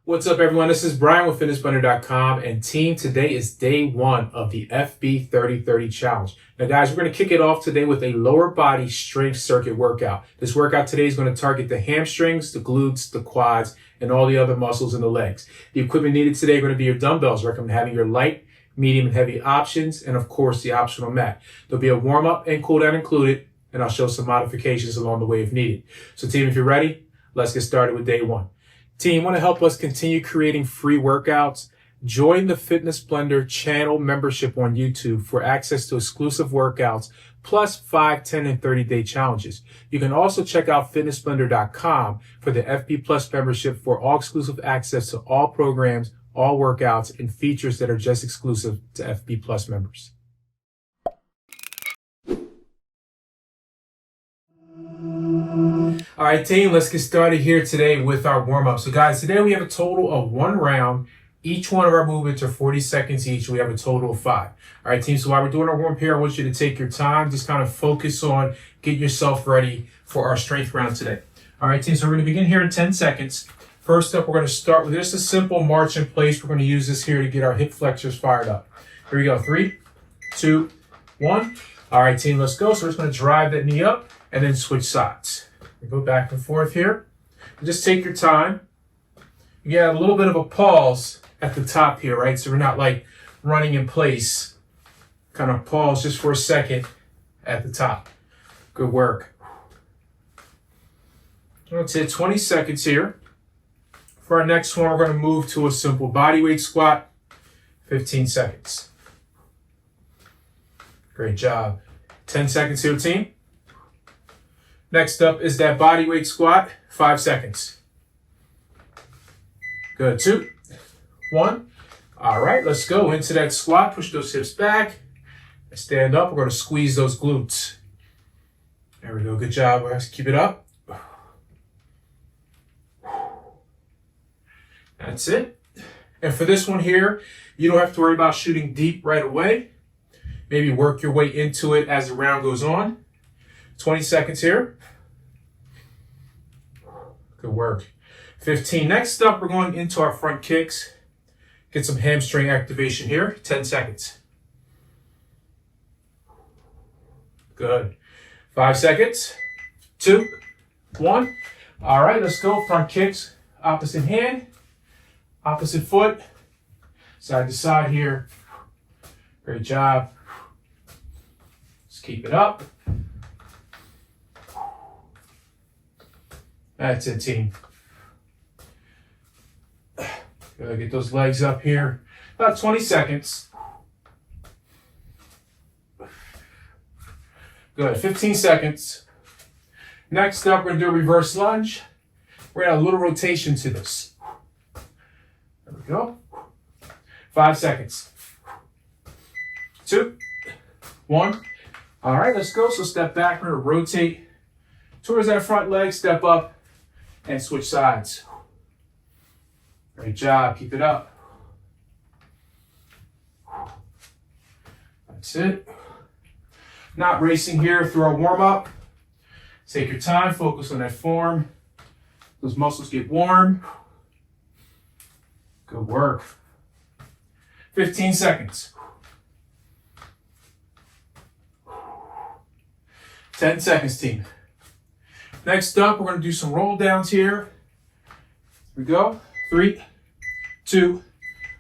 What's up, everyone? This is Brian with furnished.com, and team, today is day one of the FB 30-30 challenge. Now, guys, we're going to kick it off today with a lower body strength circuit workout. This workout today is going to target the hamstrings, the glutes, the quads, and all the other muscles in the legs. The equipment needed today are going to be your dumbbells. Recommend having your light, medium, and heavy options, and of course, the optional mat. There'll be a warm-up and cooldown included, and I'll show some modifications along the way if needed. So, team, if you're ready, let's get started with day one. Team, want to help us continue creating free workouts? Join the Fitness Blender channel membership on YouTube for access to exclusive workouts, plus 5, 10, and 30-day challenges. You can also check out fitnessblender.com for the FB Plus membership for all exclusive access to all programs, all workouts, and features that are just exclusive to FB Plus members. All right, team, let's get started here today with our warm-up. So, guys, today we have a total of 1 round. Each one of our movements are 40 seconds each. We have a total of 5. All right, team, so while we're doing our warm-up here, I want you to take your time. Just kind of focus on getting yourself ready for our strength round today. All right, team, so we're going to begin here in 10 seconds. First up, we're going to start with just a simple march in place. We're going to use this here to get our hip flexors fired up. Here we go. 3, 2, 1. All right, team, let's go. So we're just going to drive that knee up and then switch sides. We go back and forth here. Just take your time. You get a little bit of a pause at the top here, right? So we're not like running in place. Kind of pause just for a second at the top. Good work. Let's hit 20 seconds here. For our next one, we're going to move to a simple bodyweight squat. 15 seconds. Great job. 10 seconds here, team. Next up is that bodyweight squat, 5 seconds. Good, 2, 1. All right, let's go into that squat. Push those hips back. Stand up. We're going to squeeze those glutes. There we go. Good job, guys. Keep it up. That's it. And for this one here, you don't have to worry about shooting deep right away. Maybe work your way into it as the round goes on. 20 seconds here. Good work. 15. Next up, we're going into our front kicks. Get some hamstring activation here. 10 seconds. Good. 5 seconds. 2, 1. All right, let's go. Front kicks. Opposite hand. Opposite foot. Side to side here. Great job. Just keep it up. That's it, team. Gotta get those legs up here. About 20 seconds. Good. 15 seconds. Next up, we're gonna do a reverse lunge. We're gonna add a little rotation to this. There we go. 5 seconds. 2, 1. All right, let's go. So step back. We're gonna rotate towards that front leg. Step up. And switch sides. Great job. Keep it up. That's it. Not racing here through our warm-up. Take your time. Focus on that form. Those muscles get warm. Good work. 15 seconds. 10 seconds, team. Next up, we're going to do some roll downs here. Here we go. 3, 2,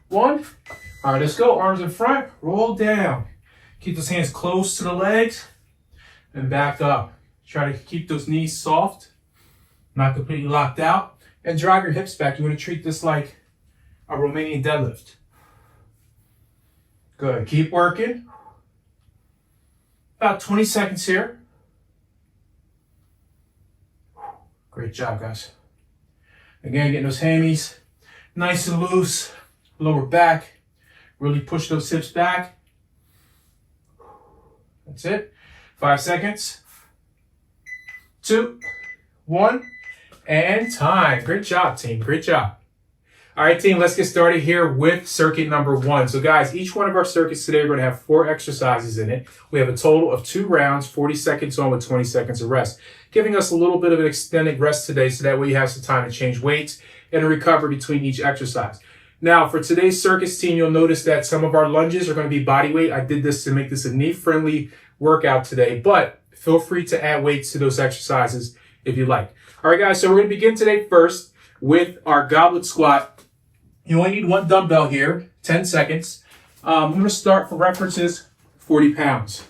1. All right, let's go. Arms in front. Roll down. Keep those hands close to the legs and back up. Try to keep those knees soft, not completely locked out. And drive your hips back. You want to treat this like a Romanian deadlift. Good. Keep working. About 20 seconds here. Great job, guys. Again, getting those hammies nice and loose, lower back. Really push those hips back. That's it. 5 seconds. 2, 1, and time. Great job, team. Great job. All right, team, let's get started here with circuit number 1. So, guys, each one of our circuits today are going to have 4 exercises in it. We have a total of 2 rounds, 40 seconds on with 20 seconds of rest, giving us a little bit of an extended rest today so that way you have some time to change weights and a recovery between each exercise. Now, for today's circus team, you'll notice that some of our lunges are going to be body weight. I did this to make this a knee-friendly workout today, but feel free to add weights to those exercises if you like. All right, guys, so we're going to begin today first with our goblet squat. You only need one dumbbell here, 10 seconds. I'm going to start for references, 40 pounds.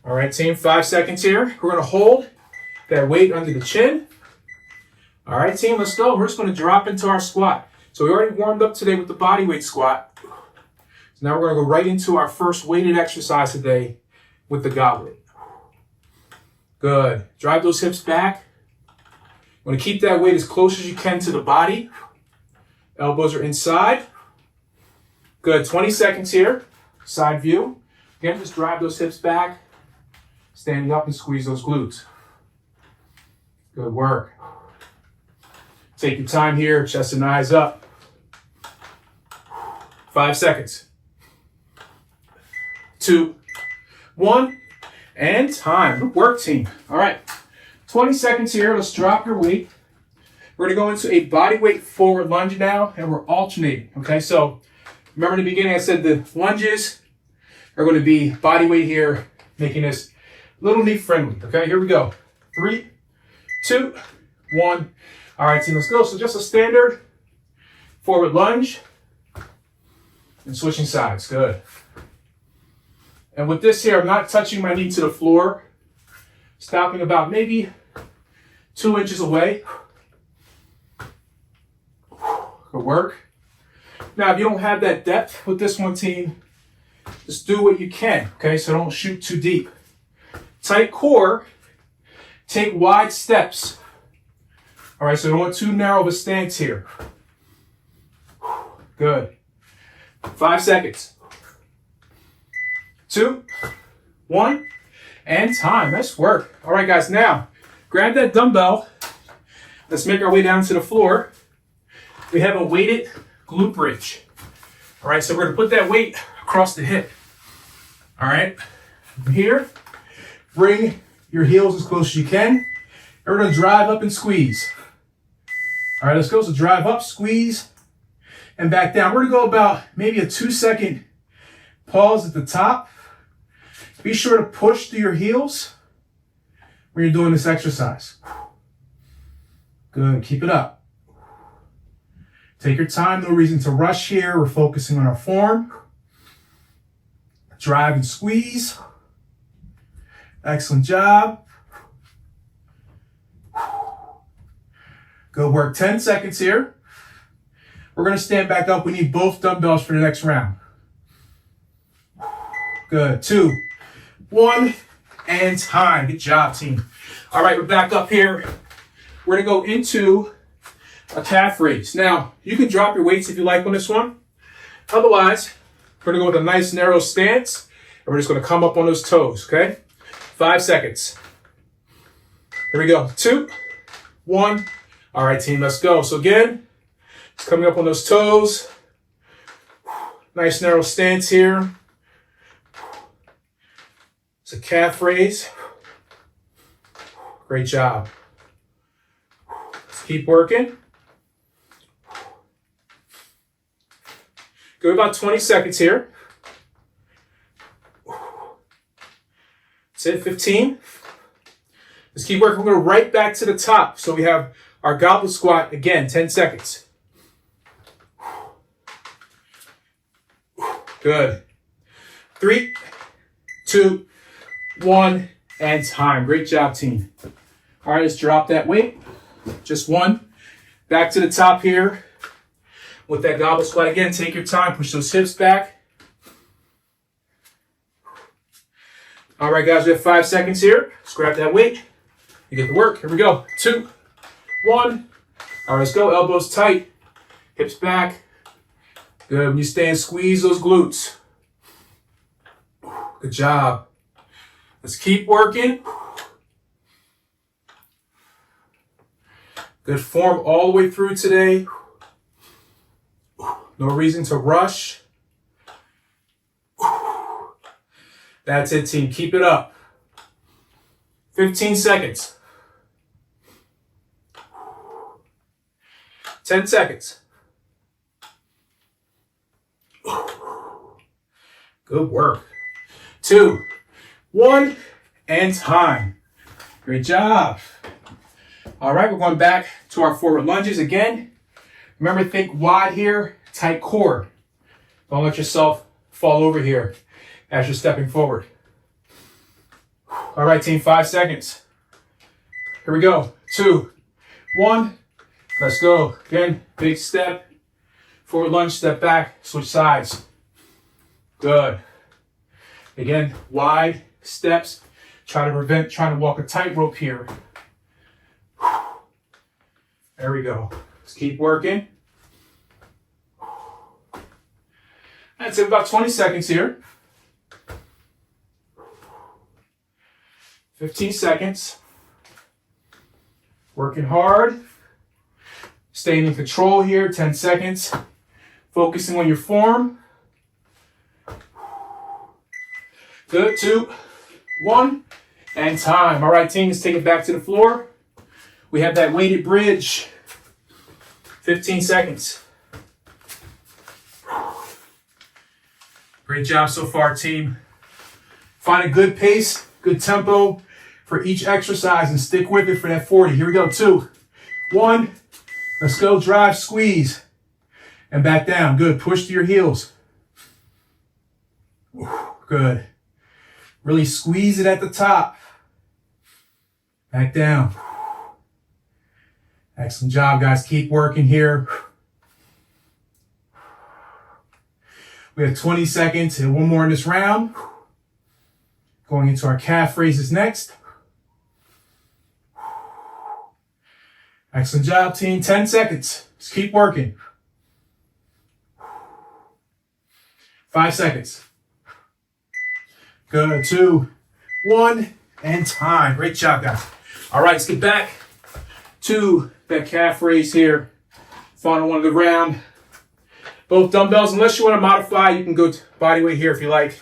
All right, team, 5 seconds here. We're going to hold that weight under the chin. All right, team, let's go. We're just going to drop into our squat. So we already warmed up today with the body weight squat. So now we're going to go right into our first weighted exercise today with the goblet. Good. Drive those hips back. You want to keep that weight as close as you can to the body. Elbows are inside. Good. 20 seconds here. Side view. Again, just drive those hips back. Standing up and squeeze those glutes. Good work. Take your time here. Chest and eyes up. 5 seconds. 2, 1, and time. Good work, team. All right. 20 seconds here. Let's drop your weight. We're going to go into a body weight forward lunge now, and we're alternating. Okay, so remember in the beginning I said the lunges are going to be body weight here, making this a little knee friendly. Okay, here we go. 3, 2, 1. All right, team, let's go. So just a standard forward lunge and switching sides. Good. And with this here, I'm not touching my knee to the floor, stopping about maybe 2 inches away. Good work. Now, if you don't have that depth with this one, team, just do what you can, okay? So don't shoot too deep. Tight core, take wide steps. All right, so don't want too narrow of a stance here. Good. 5 seconds. 2, 1, and time. Nice work. All right, guys, now grab that dumbbell. Let's make our way down to the floor. We have a weighted glute bridge. All right, so we're going to put that weight across the hip. All right, from here, bring your heels as close as you can. And we're going to drive up and squeeze. All right, let's go. So drive up, squeeze, and back down. We're going to go about maybe a 2-second pause at the top. Be sure to push through your heels when you're doing this exercise. Good. Keep it up. Take your time. No reason to rush here. We're focusing on our form. Drive and squeeze. Excellent job. Good work. 10 seconds here. We're going to stand back up. We need both dumbbells for the next round. Good. 2, 1, and time. Good job, team. All right, we're back up here. We're going to go into a calf raise. Now, you can drop your weights if you like on this one. Otherwise, we're going to go with a nice narrow stance, and we're just going to come up on those toes, okay? 5 seconds. Here we go. 2, 1. All right, team, let's go. So again, coming up on those toes. Nice narrow stance here. It's a calf raise. Great job. Let's keep working. Go about 20 seconds here. That's it, 15. Let's keep working. We're going to right back to the top. So we have our goblet squat, again, 10 seconds. Good. 3, 2, 1, and time. Great job, team. All right, let's drop that weight. Just one. Back to the top here with that goblet squat. Again, take your time. Push those hips back. All right, guys, we have 5 seconds here. Let's grab that weight. You get the work. Here we go. 2, 1. All right, let's go. Elbows tight. Hips back. Good. When you stand, squeeze those glutes. Good job. Let's keep working. Good form all the way through today. No reason to rush. That's it, team. Keep it up. 15 seconds. 10 seconds. Good work. 2, 1, and time. Great job. All right, we're going back to our forward lunges again. Remember, think wide here, tight core. Don't let yourself fall over here as you're stepping forward. All right, team, 5 seconds. Here we go. 2, 1, let's go. Again, big step, forward lunge, step back, switch sides. Good. Again, wide steps. Try to prevent trying to walk a tightrope here. There we go. Let's keep working. That's it, about 20 seconds here. 15 seconds. Working hard. Staying in control here, 10 seconds. Focusing on your form. Good, 2, 1, and time. All right, team, let's take it back to the floor. We have that weighted bridge. 15 seconds. Great job so far, team. Find a good pace, good tempo for each exercise and stick with it for that 40. Here we go, 2, 1. Let's go, drive, squeeze, and back down. Good, push to your heels. Good. Really squeeze it at the top. Back down. Excellent job, guys. Keep working here. We have 20 seconds and one more in this round. Going into our calf raises next. Excellent job, team. 10 seconds. Just keep working. 5 seconds. Good. 2, 1, and time. Great job, guys. All right, let's get back to that calf raise here. Final one of the round. Both dumbbells. Unless you want to modify, you can go to body weight here if you like.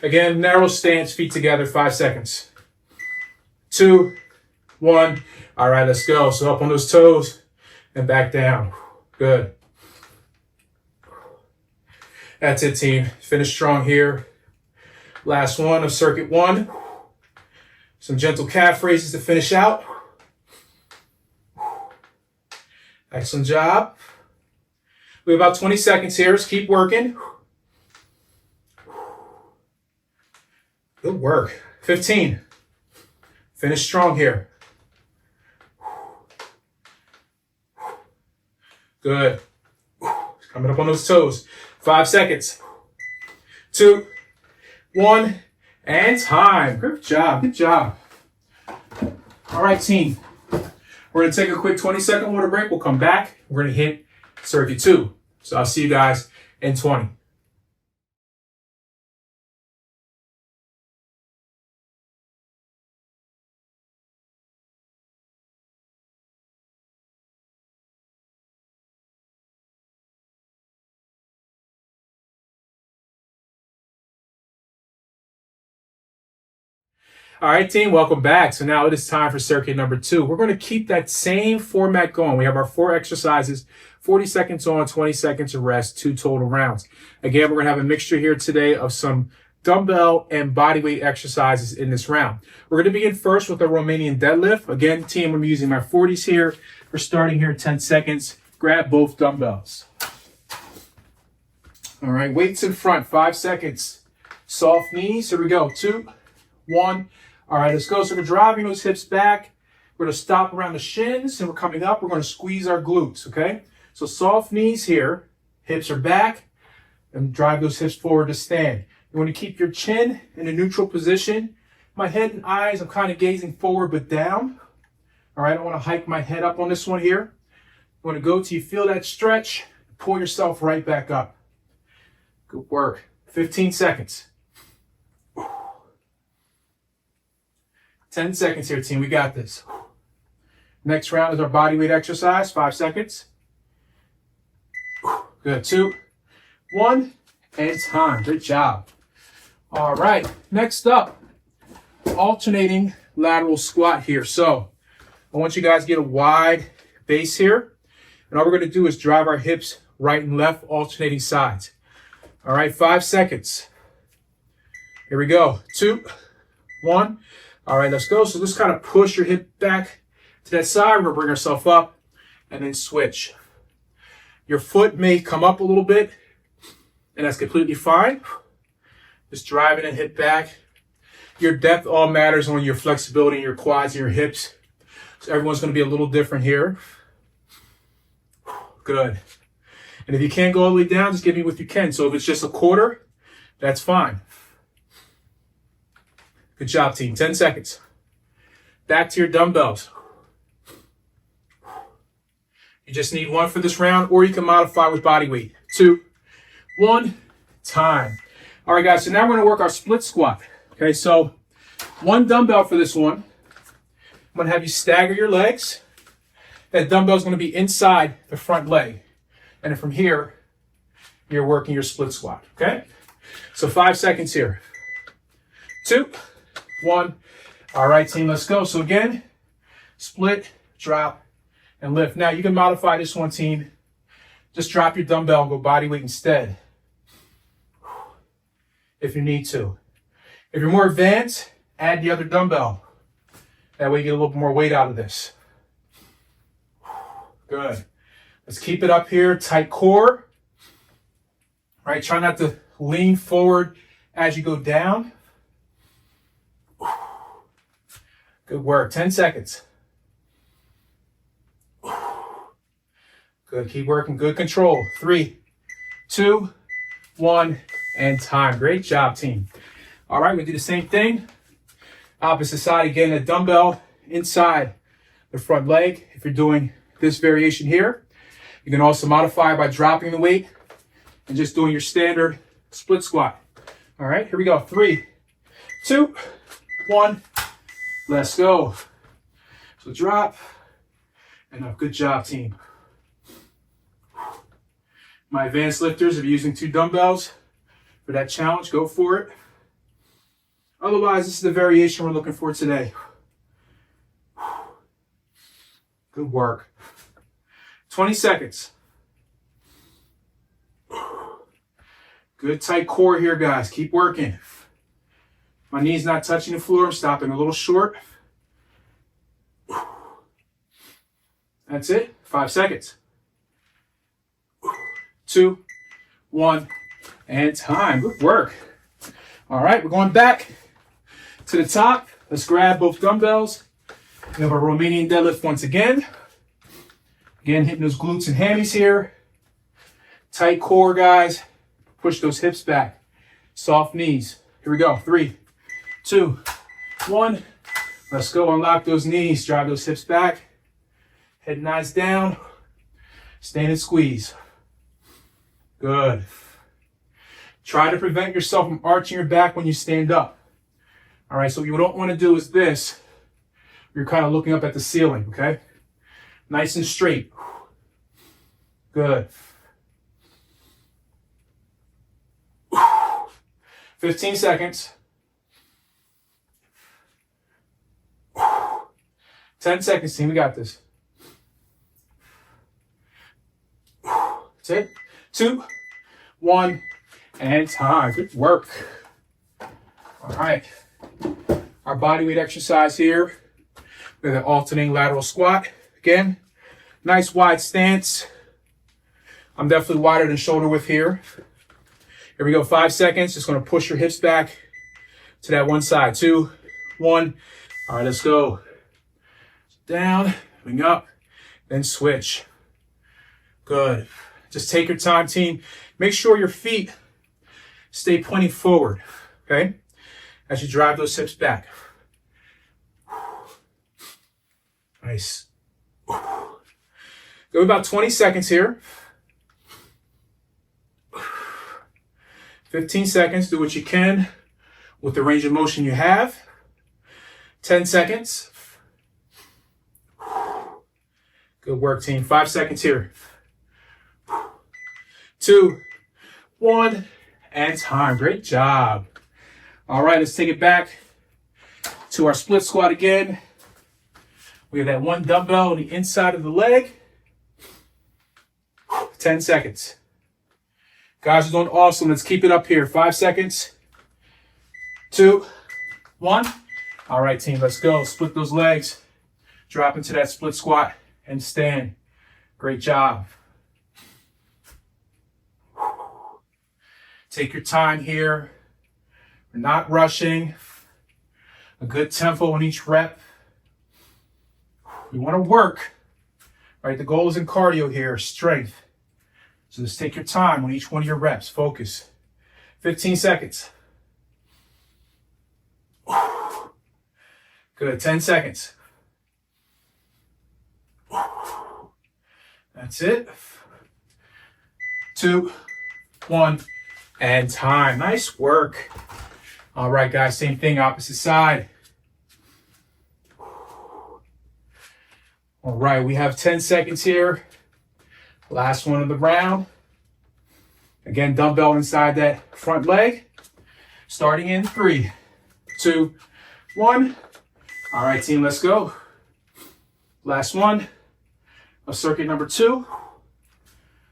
Again, narrow stance, feet together, 5 seconds. 2, 1. All right, let's go. So up on those toes and back down. Good. That's it, team. Finish strong here. Last one of circuit 1. Some gentle calf raises to finish out. Excellent job. We have about 20 seconds here. Just keep working. Good work. 15. Finish strong here. Good. Coming up on those toes. 5 seconds. 2, 1, and time. Good job. Good job. All right, team. We're going to take a quick 20-second water break. We'll come back. We're going to hit circuit 2. So I'll see you guys in 20. All right, team, welcome back. So now it is time for circuit number 2. We're going to keep that same format going. We have our 4 exercises, 40 seconds on, 20 seconds of rest, 2 total rounds. Again, we're going to have a mixture here today of some dumbbell and bodyweight exercises in this round. We're going to begin first with a Romanian deadlift. Again, team, I'm using my 40s here. We're starting here at 10 seconds. Grab both dumbbells. All right, weights in front, 5 seconds. Soft knees, here we go, 2, 1. All right, let's go. So we're driving those hips back. We're going to stop around the shins, and we're coming up. We're going to squeeze our glutes, okay? So soft knees here. Hips are back, and drive those hips forward to stand. You want to keep your chin in a neutral position. My head and eyes, I'm kind of gazing forward but down. All right, I want to hike my head up on this one here. You want to go till you feel that stretch. Pull yourself right back up. Good work. 15 seconds. 10 seconds here, team. We got this. Next round is our bodyweight exercise. 5 seconds. Good. 2, 1, and time. Good job. All right. Next up, alternating lateral squat here. So I want you guys to get a wide base here. And all we're going to do is drive our hips right and left, alternating sides. All right, 5 seconds. Here we go. 2, 1. All right, let's go. So just kind of push your hip back to that side. We're going to bring ourselves up and then switch. Your foot may come up a little bit, and that's completely fine. Just driving the hip back. Your depth all matters on your flexibility in your quads and your hips. So everyone's going to be a little different here. Good. And if you can't go all the way down, just give me what you can. So if it's just a quarter, that's fine. Good job, team. 10 seconds. Back to your dumbbells. You just need one for this round, or you can modify with body weight. 2, 1, time. All right, guys, so now we're going to work our split squat. Okay, so one dumbbell for this one. I'm going to have you stagger your legs. That dumbbell is going to be inside the front leg. And then from here, you're working your split squat, okay? So 5 seconds here. 2, 1. All right, team, let's go. So again, split, drop, and lift. Now, you can modify this one, team. Just drop your dumbbell and go body weight instead, if you need to. If you're more advanced, add the other dumbbell. That way you get a little bit more weight out of this. Good. Let's keep it up here. Tight core. Right, try not to lean forward as you go down. Good work. 10 seconds. Good. Keep working. Good control. 3, 2, 1, and time. Great job, team. All right, we do the same thing. Opposite side again, a dumbbell inside the front leg. If you're doing this variation here, you can also modify by dropping the weight and just doing your standard split squat. All right, here we go. 3, 2, 1. Let's go. So drop and up. Good job, team. My advanced lifters, if you're using 2 dumbbells for that challenge, go for it. Otherwise, this is the variation we're looking for today. Good work. 20 seconds. Good tight core here, guys. Keep working. My knee's not touching the floor. I'm stopping a little short. That's it. 5 seconds. 2, 1, and time. Good work. All right, we're going back to the top. Let's grab both dumbbells. We have our Romanian deadlift once again. Again, hitting those glutes and hammies here. Tight core, guys. Push those hips back. Soft knees. Here we go. 3, 2, 1. Let's go. Unlock those knees. Drive those hips back. Head and eyes down. Stand and squeeze. Good. Try to prevent yourself from arching your back when you stand up. All right, so what you don't want to do is this. You're kind of looking up at the ceiling, okay? Nice and straight. Good. 15 seconds. 10 seconds, team. We got this. That's it. 2, 1, and time. Good work. All right. Our body weight exercise here with an alternating lateral squat. Again, nice wide stance. I'm definitely wider than shoulder width here. Here we go. 5 seconds. Just going to push your hips back to that one side. 2, 1. All right, let's go. Down, bring up, then switch. Good. Just take your time, team. Make sure your feet stay pointing forward, okay? As you drive those hips back. Nice. Go about 20 seconds here. 15 seconds. Do what you can with the range of motion you have. 10 seconds. Good work, team. 5 seconds here. 2, 1, and time. Great job. All right, let's take it back to our split squat again. We have that one dumbbell on the inside of the leg. 10 seconds. Guys are doing awesome. Let's keep it up here. 5 seconds. 2, 1. All right, team, let's go. Split those legs. Drop into that split squat and stand. Great job. Take your time here. We're not rushing. A good tempo on each rep. We want to work. Right, the goal isn't cardio here, strength. So just take your time on each one of your reps. Focus. 15 seconds. Good, 10 seconds. That's it. 2, 1, and time. Nice work. All right, guys, same thing, opposite side. All right, we have 10 seconds here. Last one of the round. Again, dumbbell inside that front leg. Starting in 3, 2, 1. All right, team, let's go. Last one of circuit number 2.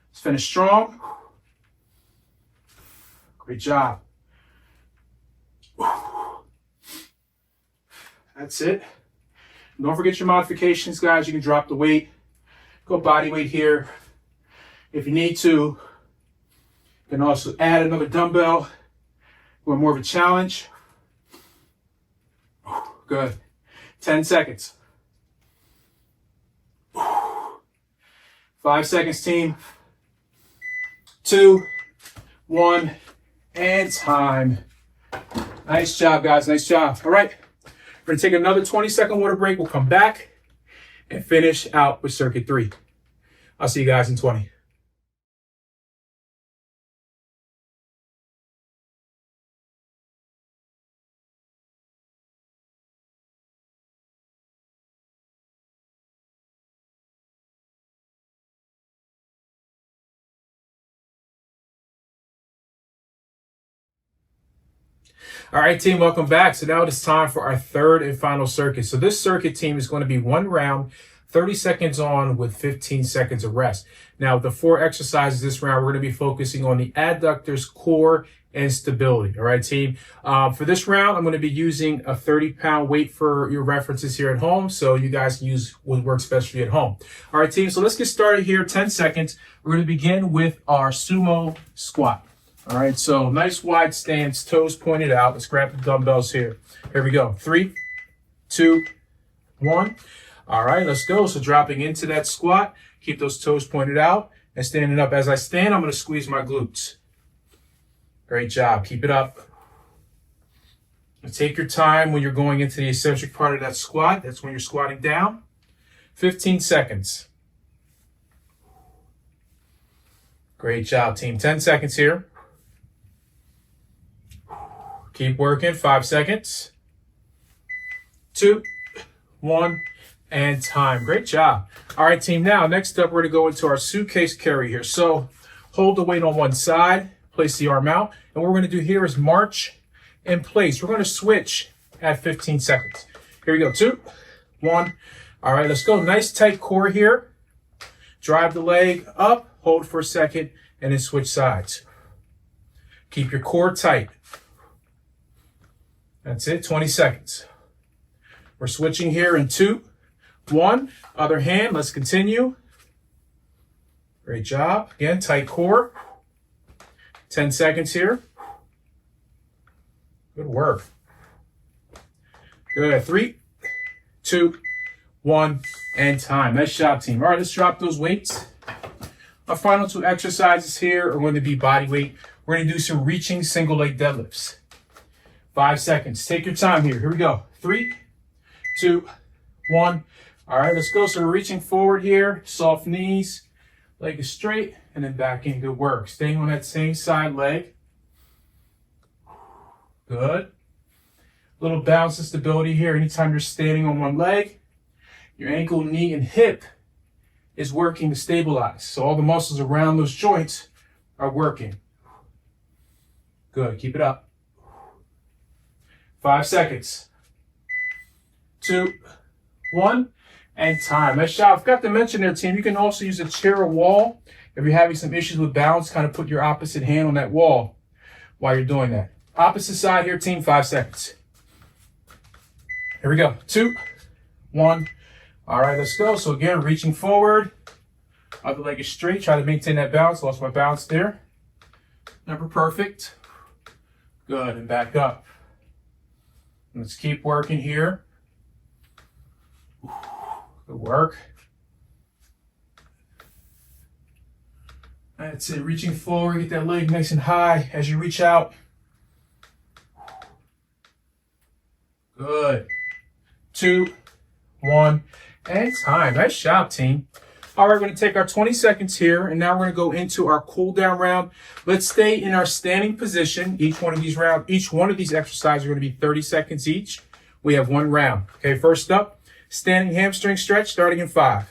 Let's finish strong. Great job. That's it. Don't forget your modifications, guys. You can drop the weight. Go body weight here. If you need to, you can also add another dumbbell or more of a challenge. Good. 10 seconds. 5 seconds, team. 2, 1, and time. Nice job, guys. Nice job. All right. We're going to take another 20-second water break. We'll come back and finish out with circuit 3. I'll see you guys in 20. All right, team, welcome back. So now it is time for our third and final circuit. So this circuit, team, is going to be 1 round, 30 seconds on with 15 seconds of rest. Now, the 4 exercises this round, we're going to be focusing on the adductors, core, and stability. All right, team. For this round, I'm going to be using a 30-pound weight for your references here at home. So you guys can use what works best for you at home. All right, team. So let's get started here. 10 seconds. We're going to begin with our sumo squat. All right, so nice wide stance, toes pointed out. Let's grab the dumbbells here. Here we go. 3, 2, 1. All right, let's go. So dropping into that squat, keep those toes pointed out and standing up. As I stand, I'm going to squeeze my glutes. Great job. Keep it up. And take your time when you're going into the eccentric part of that squat. That's when you're squatting down. 15 seconds. Great job, team. 10 seconds here. Keep working. 5 seconds. 2, 1, and time. Great job. All right, team. Now, next up, we're going to go into our suitcase carry here. So hold the weight on one side, place the arm out, and what we're going to do here is march in place. We're going to switch at 15 seconds. Here we go. 2, 1. All right, let's go. Nice tight core here. Drive the leg up, hold for a second, and then switch sides. Keep your core tight. That's it, 20 seconds. We're switching here in 2, 1. Other hand, let's continue. Great job. Again, tight core. 10 seconds here. Good work. Good. 3, 2, 1, and time. Nice job, team. All right, let's drop those weights. Our final 2 exercises here are going to be body weight. We're going to do some reaching single leg deadlifts. 5 seconds. Take your time here. Here we go. 3, 2, 1. All right, let's go. So we're reaching forward here. Soft knees. Leg is straight. And then back in. Good work. Staying on that same side leg. Good. Little balance and stability here. Anytime you're standing on one leg, your ankle, knee, and hip is working to stabilize. So all the muscles around those joints are working. Good. Keep it up. 5 seconds. 2, 1, and time. Nice job. I forgot to mention there, team, you can also use a chair or wall If you're having some issues with balance, kind of put your opposite hand on that wall while you're doing that. Opposite side here, team, 5 seconds. Here we go. 2, 1. All right, let's go. So again, reaching forward. Other leg is straight. Try to maintain that balance. Lost my balance there. Never perfect. Good, and back up. Let's keep working here. Good work. That's it, reaching forward, get that leg nice and high as you reach out. Good. 2, 1, and time. Nice job, team. All right, we're going to take our 20 seconds here, and now we're going to go into our cool down round. Let's stay in our standing position. Each one of these exercises are going to be 30 seconds each. We have 1 round. Okay, first up, standing hamstring stretch starting in 5.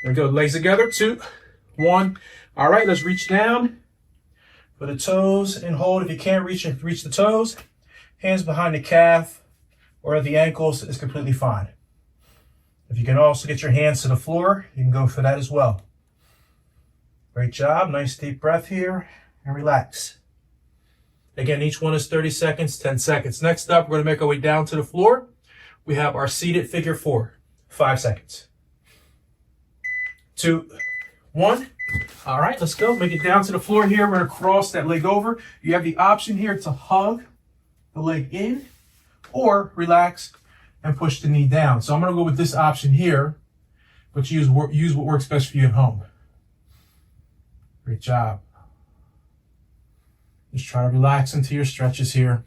Here we go, legs together, 2, 1. All right, let's reach down for the toes and hold. If you can't reach the toes, hands behind the calf or the ankles is completely fine. If you can also get your hands to the floor, you can go for that as well. Great job. Nice deep breath here and relax. Again, each one is 30 seconds, 10 seconds. Next up, we're going to make our way down to the floor. We have our seated figure 4, 5 seconds. 2, 1. All right, let's go. Make it down to the floor here. We're going to cross that leg over. You have the option here to hug the leg in or relax and push the knee down. So I'm going to go with this option here, but use what works best for you at home. Great job. Just try to relax into your stretches here.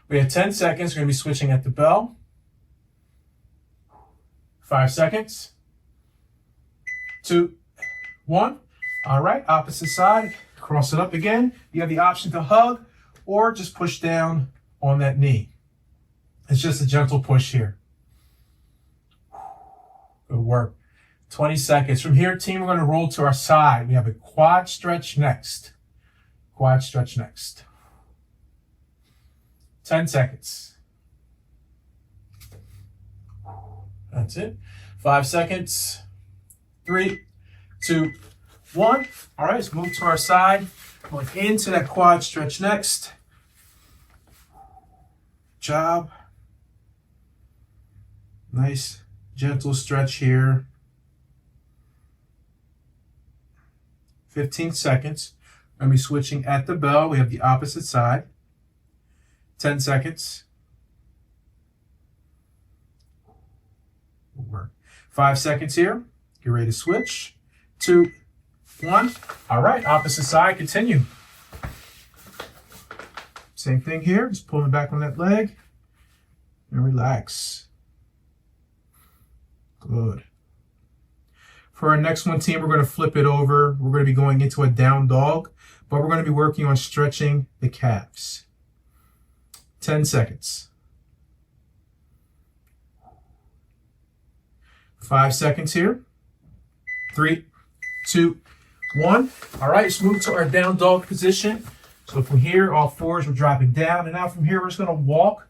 We have 10 seconds. We're going to be switching at the bell. 5 seconds. 2, 1. All right, opposite side. Cross it up again. You have the option to hug or just push down on that knee. It's just a gentle push here. Good work. 20 seconds. From here, team, we're going to roll to our side. We have a quad stretch next. Quad stretch next. 10 seconds. That's it. 5 seconds. 3, 2, 1. All right, let's move to our side. Going into that quad stretch next. Job. Nice gentle stretch here. 15 seconds. I'm going to be switching at the bell. We have the opposite side. 10 seconds. Work. 5 seconds here. Get ready to switch. 2, 1. All right, opposite side. Continue. Same thing here. Just pulling back on that leg and relax. Good. For our next one, team, we're going to flip it over. We're going to be going into a down dog, but we're going to be working on stretching the calves. 10 seconds. 5 seconds here. 3, 2, 1. All right, let's move to our down dog position. So from here, all fours, we're dropping down. And now from here, we're just going to walk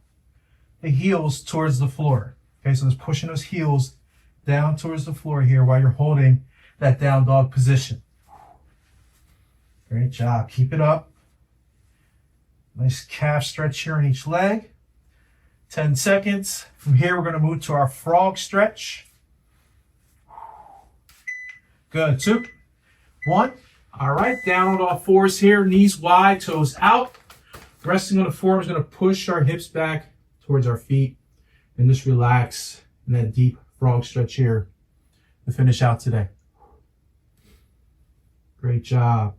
the heels towards the floor. Okay, so just pushing those heels down towards the floor here while you're holding that down dog position. Great job. Keep it up. Nice calf stretch here on each leg. 10 seconds. From here, we're going to move to our frog stretch. Good. 2, 1. All right, down on all fours here, knees wide, toes out. Resting on the forearm is going to push our hips back towards our feet and just relax in that deep frog stretch here to finish out today. Great job.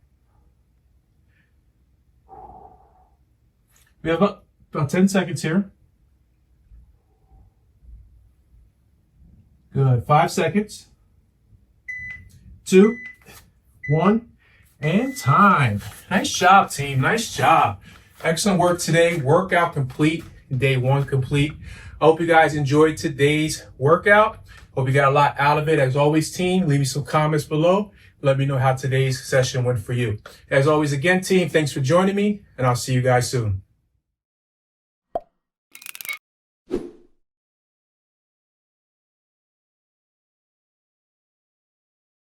We have about 10 seconds here. Good. 5 seconds. 2, 1, and time. Nice job, team. Nice job. Excellent work today. Workout complete. Day 1 complete. I hope you guys enjoyed today's workout. Hope you got a lot out of it. As always, team, leave me some comments below. Let me know how today's session went for you. As always, again, team, thanks for joining me, and I'll see you guys soon.